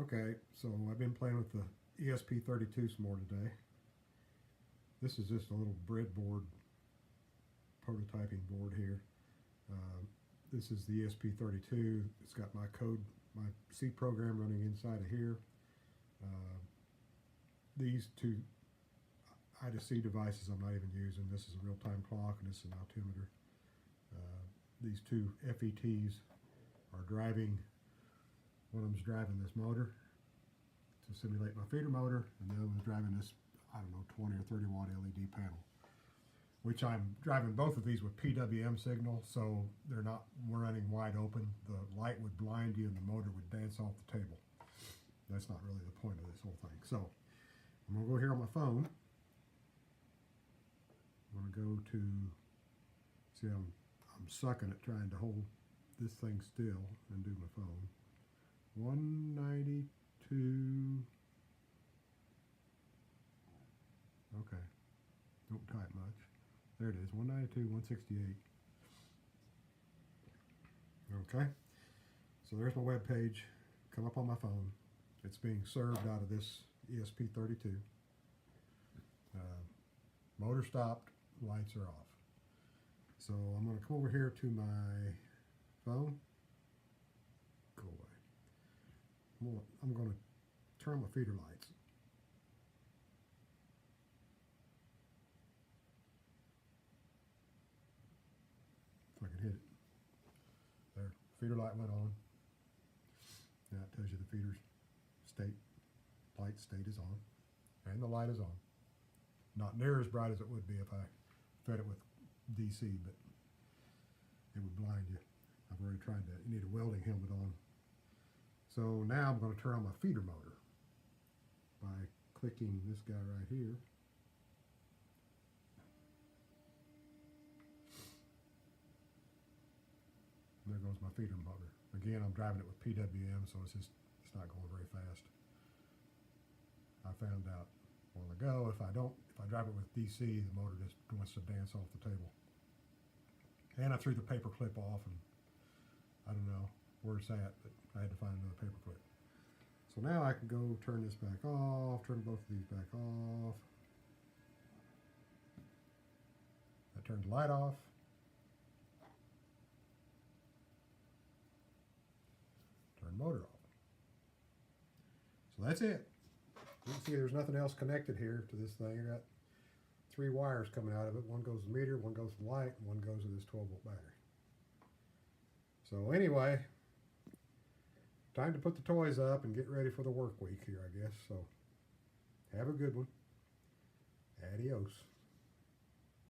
Okay, so I've been playing with the ESP32 some more today. This is just a little breadboard prototyping board here. This is the ESP32. It's got my code, my C program running inside of here. These two I2C devices I'm not even using. This is a real-time clock and this is an altimeter. These two FETs are driving, one of them's driving this motor to simulate my feeder motor, and the other one's driving this, I don't know, 20 or 30 watt LED panel, which I'm driving both of these with PWM signal, so they're not running wide open. The light would blind you and the motor would dance off the table. That's not really the point of this whole thing. So I'm going to go here on my phone. I'm going to go to, see, I'm sucking at trying to hold this thing still and do my phone. 192. Okay, don't type much. There it is, 192, 168. Okay, so there's my web page. Come up on my phone. It's being served out of this ESP32. Motor stopped, lights are off. So I'm going to come over here to my phone. Go away. I'm going to turn on my feeder lights. If I can hit it. There, feeder light went on. Now it tells you the feeder's light state is on, and the light is on. Not near as bright as it would be if I fed it with DC, but it would blind you. I've already tried that. You need a welding helmet on. So now I'm going to turn on my feeder motor by clicking this guy right here. There goes my feeder motor. Again, I'm driving it with PWM, so it's not going very fast. I found out a while ago, if I drive it with DC, the motor just wants to dance off the table. And I threw the paper clip off, and I don't know where it's at, but I had to find another paper clip. So now I can go turn this back off, turn both of these back off. I turned the light off. Turn motor off. So that's it. You can see there's nothing else connected here to this thing. I got 3 wires coming out of it. One goes to the meter, one goes to the light, and one goes to this 12-volt battery. So anyway, time to put the toys up and get ready for the work week here, I guess. So have a good one. Adios.